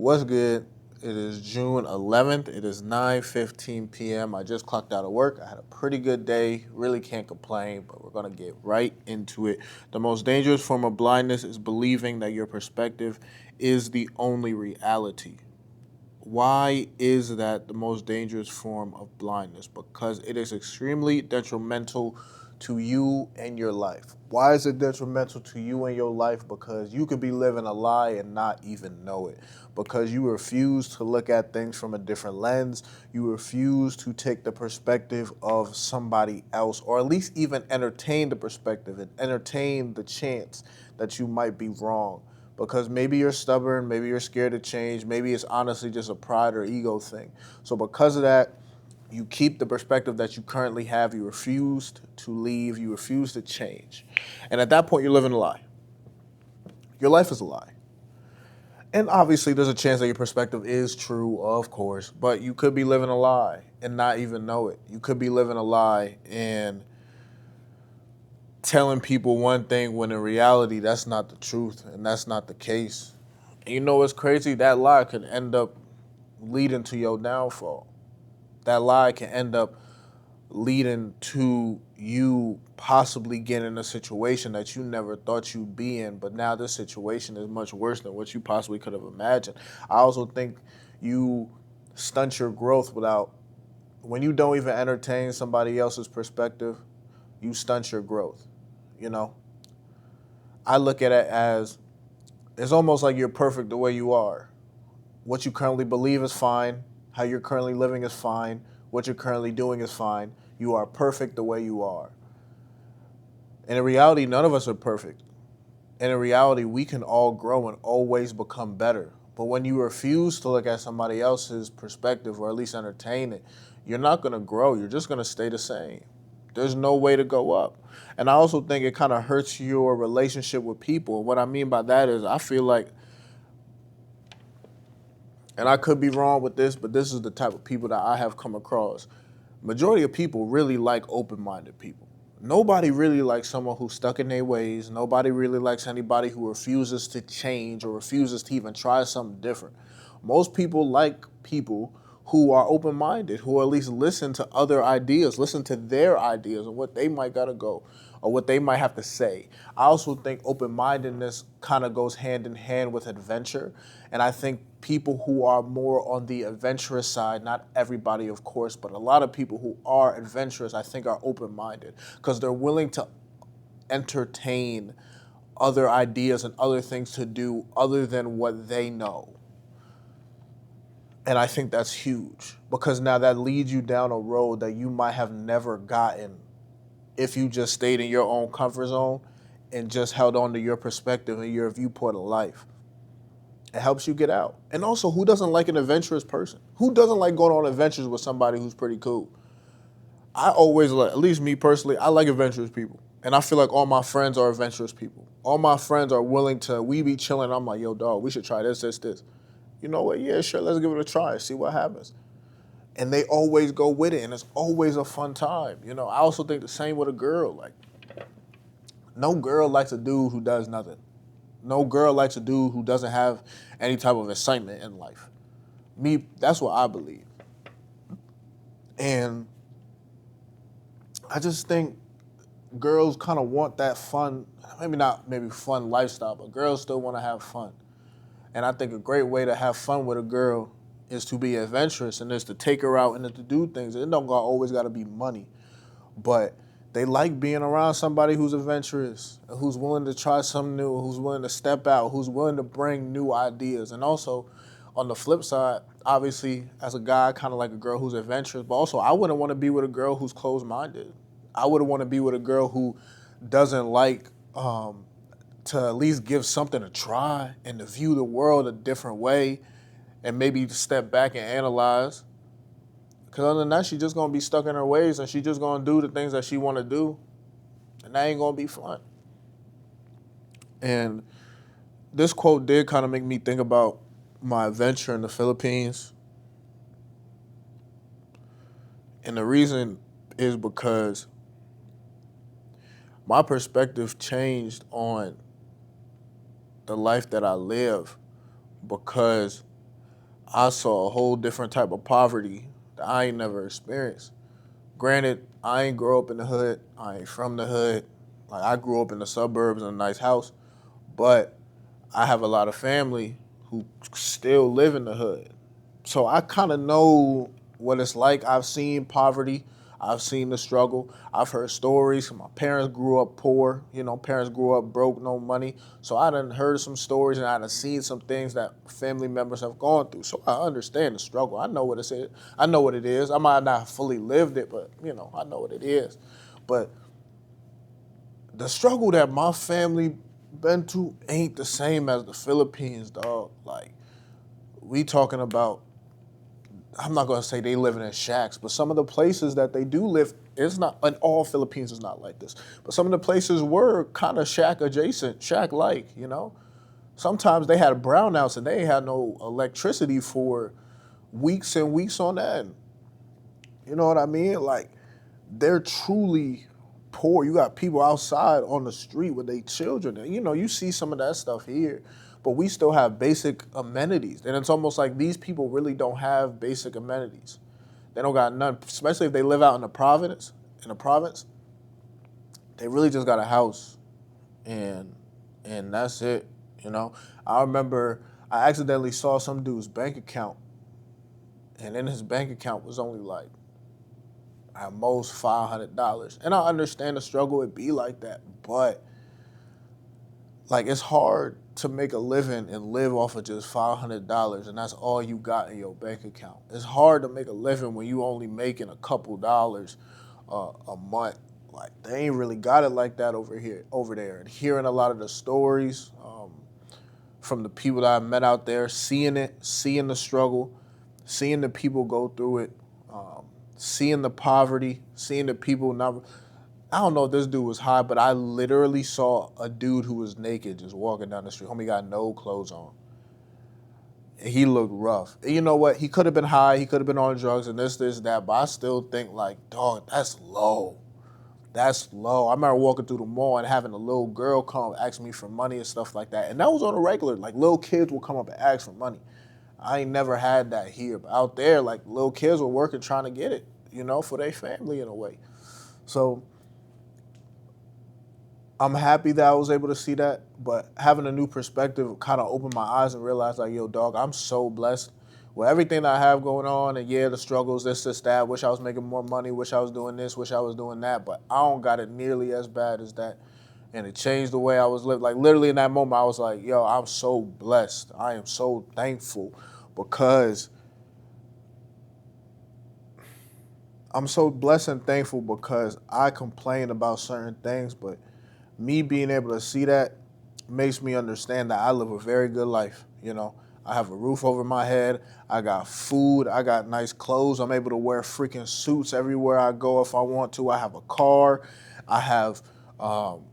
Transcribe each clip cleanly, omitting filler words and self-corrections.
What's good? It is June 11th. It is 9:15 p.m. I just clocked out of work. I had a pretty good day. Really can't complain, but we're going to get right into it. The most dangerous form of blindness is believing that your perspective is the only reality. Why is that the most dangerous form of blindness? Because it is extremely detrimental to you and your life. Why is it detrimental to you and your life? Because you could be living a lie and not even know it. Because you refuse to look at things from a different lens. You refuse to take the perspective of somebody else, or at least even entertain the perspective and entertain the chance that you might be wrong, because maybe you're stubborn, maybe you're scared to change, maybe it's honestly just a pride or ego thing. So because of that, you keep the perspective that you currently have. You refuse to leave. You refuse to change. And at that point, you're living a lie. Your life is a lie. And obviously, there's a chance that your perspective is true, of course, but you could be living a lie and not even know it. You could be living a lie and telling people one thing when in reality that's not the truth and that's not the case. And you know what's crazy? That lie could end up leading to your downfall. That lie can end up leading to you possibly getting in a situation that you never thought you'd be in, but now this situation is much worse than what you possibly could have imagined. I also think you stunt your growth when you don't even entertain somebody else's perspective, you stunt your growth. You know, I look at it as it's almost like you're perfect the way you are. What you currently believe is fine. How you're currently living is fine. What you're currently doing is fine. You are perfect the way you are. And in reality, none of us are perfect. And in reality, we can all grow and always become better. But when you refuse to look at somebody else's perspective, or at least entertain it, you're not going to grow. You're just going to stay the same. There's no way to go up. And I also think it kind of hurts your relationship with people. And what I mean by that is I feel like, and I could be wrong with this, but this is the type of people that I have come across. Majority of people really like open-minded people. Nobody really likes someone who's stuck in their ways. Nobody really likes anybody who refuses to change or refuses to even try something different. Most people like people who are open-minded, who at least listen to other ideas, listen to their ideas and what they might gotta go or what they might have to say. I also think open-mindedness kind of goes hand in hand with adventure. And I think people who are more on the adventurous side, not everybody, of course, but a lot of people who are adventurous, I think are open-minded because they're willing to entertain other ideas and other things to do other than what they know. And I think that's huge because now that leads you down a road that you might have never gotten if you just stayed in your own comfort zone and just held on to your perspective and your viewpoint of life. It helps you get out. And also, who doesn't like an adventurous person? Who doesn't like going on adventures with somebody who's pretty cool? I always like, at least me personally, I like adventurous people. And I feel like all my friends are adventurous people. All my friends are willing to, we be chilling. I'm like, yo, dog, we should try this. You know what? Yeah, sure, let's give it a try, see what happens. And they always go with it, and it's always a fun time. You know, I also think the same with a girl. Like, no girl likes a dude who does nothing. No girl likes a dude who doesn't have any type of excitement in life. Me, that's what I believe. And I just think girls kind of want that fun, maybe not maybe fun lifestyle, but girls still want to have fun. And I think a great way to have fun with a girl is to be adventurous and is to take her out and to do things. It don't always got to be money, but they like being around somebody who's adventurous, who's willing to try something new, who's willing to step out, who's willing to bring new ideas. And also, on the flip side, obviously, as a guy, I kind of like a girl who's adventurous, but also I wouldn't want to be with a girl who's closed-minded. I wouldn't want to be with a girl who doesn't like to at least give something a try and to view the world a different way and maybe step back and analyze. Because other than that, she's just going to be stuck in her ways and she's just going to do the things that she want to do. And that ain't going to be fun. And this quote did kind of make me think about my adventure in the Philippines. And the reason is because my perspective changed on the life that I live because I saw a whole different type of poverty that I ain't never experienced. Granted, I ain't grow up in the hood. I ain't from the hood. Like I grew up in the suburbs in a nice house, but I have a lot of family who still live in the hood. So I kind of know what it's like. I've seen poverty. I've seen the struggle. I've heard stories. My parents grew up poor. Parents grew up broke, no money. So I done heard some stories and I done seen some things that family members have gone through. So I understand the struggle. I know what it is. I know what it is. I might not have fully lived it, but I know what it is. But the struggle that my family been to ain't the same as the Philippines, dog. Like we talking about, I'm not gonna say they living in shacks, but some of the places that they do live, it's not, and all Philippines is not like this. But some of the places were kind of shack adjacent, shack like. Sometimes they had brownouts and they ain't had no electricity for weeks and weeks on end. You know what I mean? Like they're truly poor. You got people outside on the street with their children. And, you see some of that stuff here, but we still have basic amenities. And it's almost like these people really don't have basic amenities. They don't got none, especially if they live out in the province. They really just got a house, and that's it. You know, I remember I accidentally saw some dude's bank account, and in his bank account was only like at most $500. And I understand the struggle it be like that, but like it's hard to make a living and live off of just $500 and that's all you got in your bank account. It's hard to make a living when you only making a couple dollars a month. Like they ain't really got it like that over there. And hearing a lot of the stories from the people that I met out there, seeing it, seeing the struggle, seeing the people go through it, seeing the poverty, seeing the people not. I don't know if this dude was high, but I literally saw a dude who was naked just walking down the street. Homie got no clothes on. And he looked rough. And you know what? He could have been high. He could have been on drugs and this, that. But I still think like, dog, that's low. That's low. I remember walking through the mall and having a little girl come ask me for money and stuff like that. And that was on a regular. Like little kids will come up and ask for money. I ain't never had that here. But out there, like little kids were working trying to get it, for their family in a way. So I'm happy that I was able to see that, but having a new perspective kind of opened my eyes and realized like, yo, dog, I'm so blessed with everything that I have going on. And yeah, the struggles, this, that. Wish I was making more money. Wish I was doing this. Wish I was doing that. But I don't got it nearly as bad as that. And it changed the way I was living. Like literally in that moment, I was like, yo, I'm so blessed. I am so thankful because I'm so blessed and thankful because I complain about certain things, but me being able to see that makes me understand that I live a very good life. I have a roof over my head. I got food. I got nice clothes. I'm able to wear freaking suits everywhere I go if I want to. I have a car. I have um,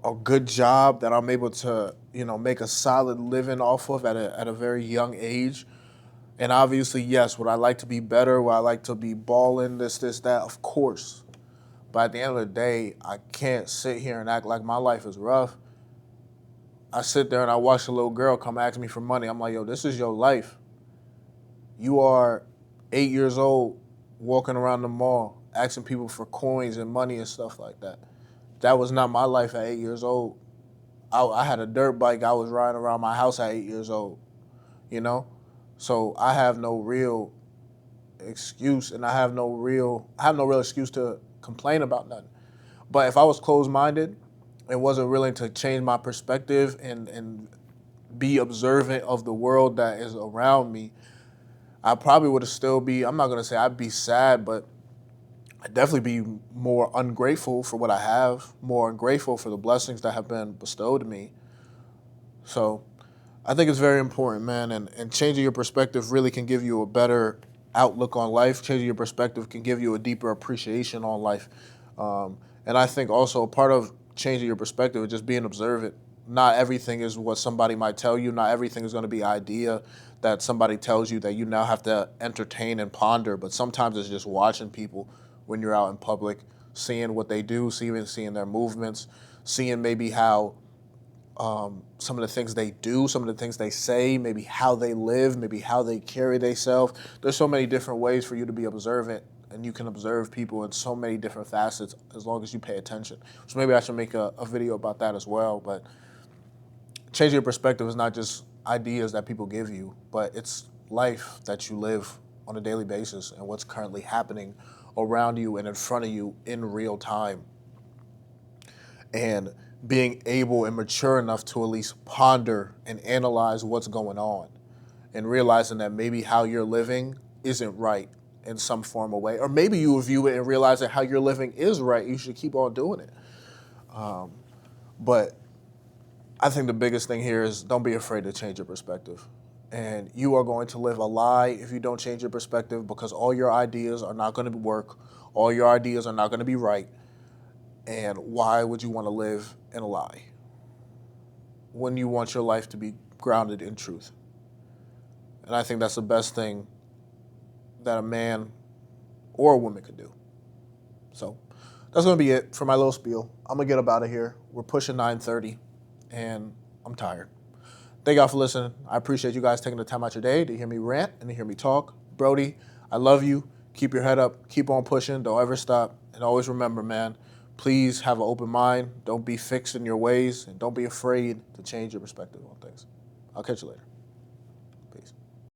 a good job that I'm able to, make a solid living off of at a very young age. And obviously, yes, would I like to be better? Would I like to be balling, this, that? Of course. But at the end of the day, I can't sit here and act like my life is rough. I sit there and I watch a little girl come ask me for money. I'm like, yo, this is your life. You are 8 years old, walking around the mall, asking people for coins and money and stuff like that. That was not my life at 8 years old. I had a dirt bike. I was riding around my house at 8 years old, you know? So I have no real excuse and I have no real excuse to complain about nothing. But if I was closed-minded and wasn't willing to change my perspective and be observant of the world that is around me, I probably would have still be, I'm not going to say I'd be sad, but I'd definitely be more ungrateful for what I have, more ungrateful for the blessings that have been bestowed to me. So I think it's very important, man, and changing your perspective really can give you a better outlook on life. Changing your perspective can give you a deeper appreciation on life. And I think also a part of changing your perspective is just being observant. Not everything is what somebody might tell you. Not everything is going to be idea that somebody tells you that you now have to entertain and ponder. But sometimes it's just watching people when you're out in public, seeing what they do, seeing their movements, seeing maybe how some of the things they do, some of the things they say, maybe how they live, maybe how they carry themselves. There's so many different ways for you to be observant, and you can observe people in so many different facets as long as you pay attention. So maybe I should make a video about that as well. But changing your perspective is not just ideas that people give you, but it's life that you live on a daily basis and what's currently happening around you and in front of you in real time. And being able and mature enough to at least ponder and analyze what's going on and realizing that maybe how you're living isn't right in some form or way. Or maybe you view it and realize that how you're living is right. You should keep on doing it. But I think the biggest thing here is don't be afraid to change your perspective. And you are going to live a lie if you don't change your perspective, because all your ideas are not going to work. All your ideas are not going to be right. And why would you want to live in a lie when you want your life to be grounded in truth? And I think that's the best thing that a man or a woman could do. So that's going to be it for my little spiel. I'm going to get up out of here. We're pushing 9:30, and I'm tired. Thank y'all for listening. I appreciate you guys taking the time out your day to hear me rant and to hear me talk. Brody, I love you. Keep your head up. Keep on pushing. Don't ever stop. And always remember, man, please have an open mind. Don't be fixed in your ways, and don't be afraid to change your perspective on things. I'll catch you later.